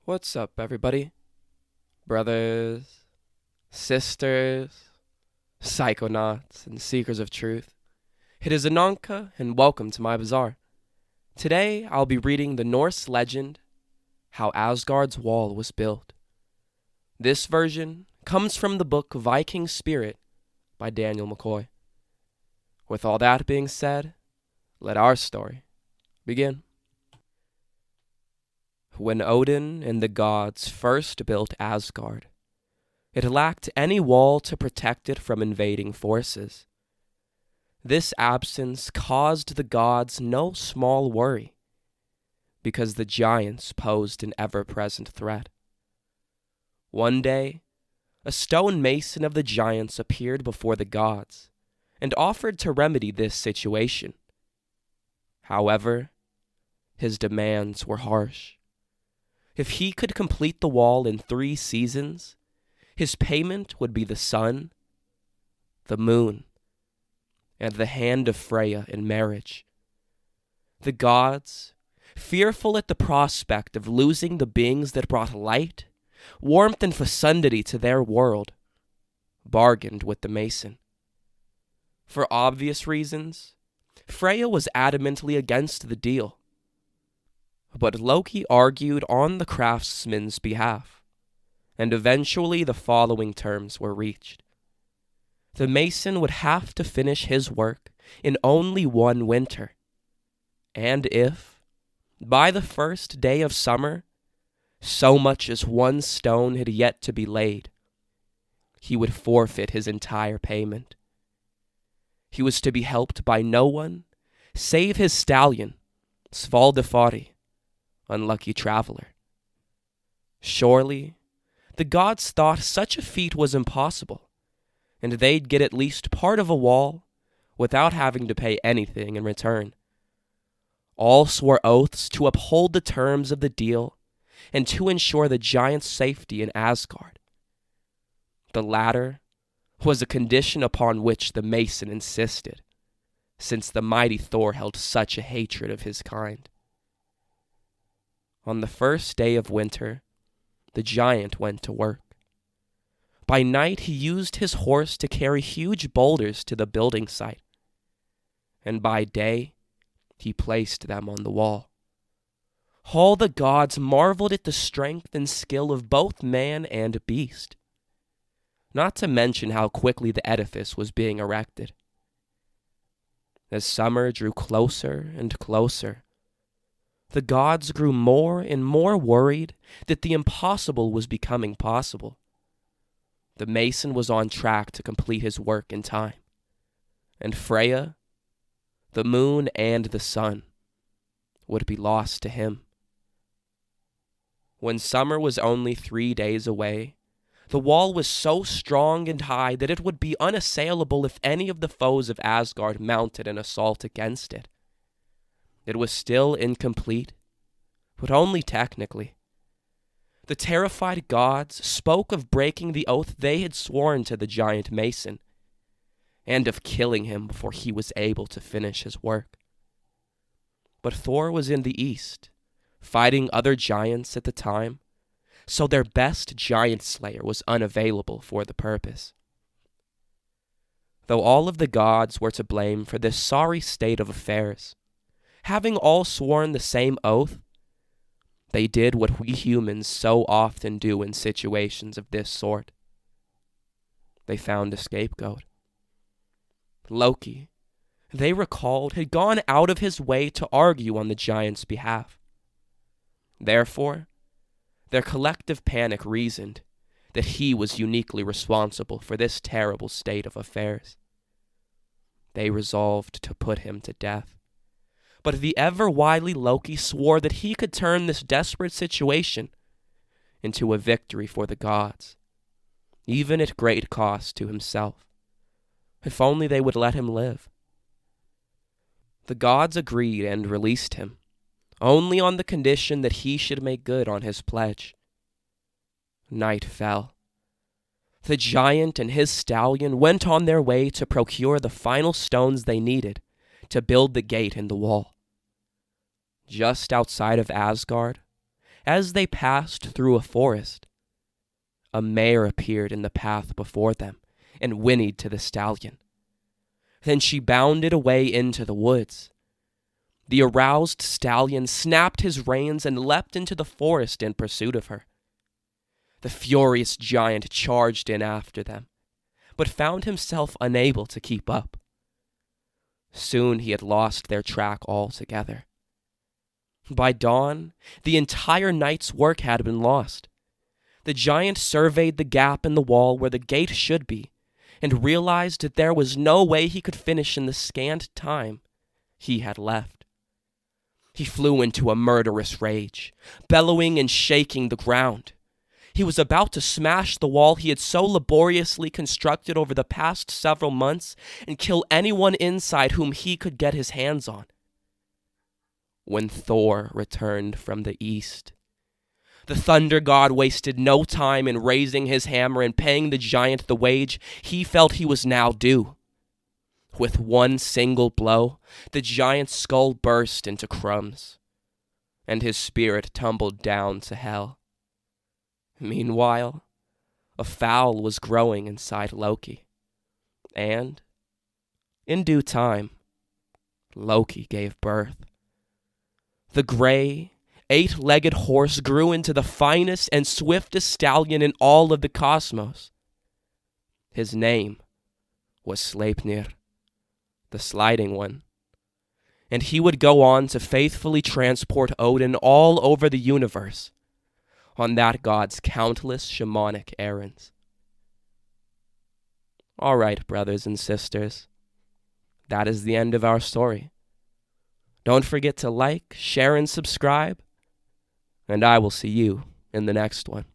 What's up, everybody? Brothers, sisters, psychonauts, and seekers of truth. It is Ananka, and welcome to my bazaar. Today, I'll be reading the Norse legend, How Asgard's Wall Was Built. This version comes from the book Viking Spirit by Daniel McCoy. With all that being said, let our story begin. When Odin and the gods first built Asgard, it lacked any wall to protect it from invading forces. This absence caused the gods no small worry, because the giants posed an ever-present threat. One day, a stone mason of the giants appeared before the gods and offered to remedy this situation. However, his demands were harsh. If he could complete the wall in 3 seasons, his payment would be the sun, the moon, and the hand of Freya in marriage. The gods, fearful at the prospect of losing the beings that brought light, warmth, and fecundity to their world, bargained with the mason. For obvious reasons, Freya was adamantly against the deal. But Loki argued on the craftsman's behalf, and eventually the following terms were reached. The mason would have to finish his work in only 1 winter, and if, by the first day of summer, so much as 1 stone had yet to be laid, he would forfeit his entire payment. He was to be helped by no one save his stallion, Svaldafari, unlucky traveler. Surely, the gods thought such a feat was impossible, and they'd get at least part of a wall without having to pay anything in return. All swore oaths to uphold the terms of the deal and to ensure the giant's safety in Asgard. The latter was a condition upon which the mason insisted, since the mighty Thor held such a hatred of his kind. On the first day of winter, the giant went to work. By night, he used his horse to carry huge boulders to the building site, and by day, he placed them on the wall. All the gods marveled at the strength and skill of both man and beast, not to mention how quickly the edifice was being erected. As summer drew closer and closer, the gods grew more and more worried that the impossible was becoming possible. The mason was on track to complete his work in time, and Freya, the moon, and the sun would be lost to him. When summer was only 3 days away, the wall was so strong and high that it would be unassailable if any of the foes of Asgard mounted an assault against it. It was still incomplete, but only technically. The terrified gods spoke of breaking the oath they had sworn to the giant mason, and of killing him before he was able to finish his work. But Thor was in the east, fighting other giants at the time, so their best giant slayer was unavailable for the purpose. Though all of the gods were to blame for this sorry state of affairs, having all sworn the same oath, they did what we humans so often do in situations of this sort. They found a scapegoat. Loki, they recalled, had gone out of his way to argue on the giant's behalf. Therefore, their collective panic reasoned that he was uniquely responsible for this terrible state of affairs. They resolved to put him to death. But the ever-wily Loki swore that he could turn this desperate situation into a victory for the gods, even at great cost to himself, if only they would let him live. The gods agreed and released him, only on the condition that he should make good on his pledge. Night fell. The giant and his stallion went on their way to procure the final stones they needed to build the gate in the wall. Just outside of Asgard, As they passed through a forest, a mare appeared in the path before them and whinnied to the stallion. Then she bounded away into the woods. The aroused stallion snapped his reins and leapt into the forest in pursuit of her. The furious giant charged in after them, but found himself unable to keep up. Soon he had lost their track altogether. By dawn, the entire night's work had been lost. The giant surveyed the gap in the wall where the gate should be, and realized that there was no way he could finish in the scant time he had left. He flew into a murderous rage, bellowing and shaking the ground. He was about to smash the wall he had so laboriously constructed over the past several months and kill anyone inside whom he could get his hands on, when Thor returned from the east. The thunder god wasted no time in raising his hammer and paying the giant the wage he felt he was now due. With one single blow, the giant's skull burst into crumbs, and his spirit tumbled down to hell. Meanwhile, a fowl was growing inside Loki, and, in due time, Loki gave birth. The gray, 8-legged horse grew into the finest and swiftest stallion in all of the cosmos. His name was Sleipnir, the Sliding One, and he would go on to faithfully transport Odin all over the universe on that god's countless shamanic errands. All right, brothers and sisters, that is the end of our story. Don't forget to like, share, and subscribe, and I will see you in the next one.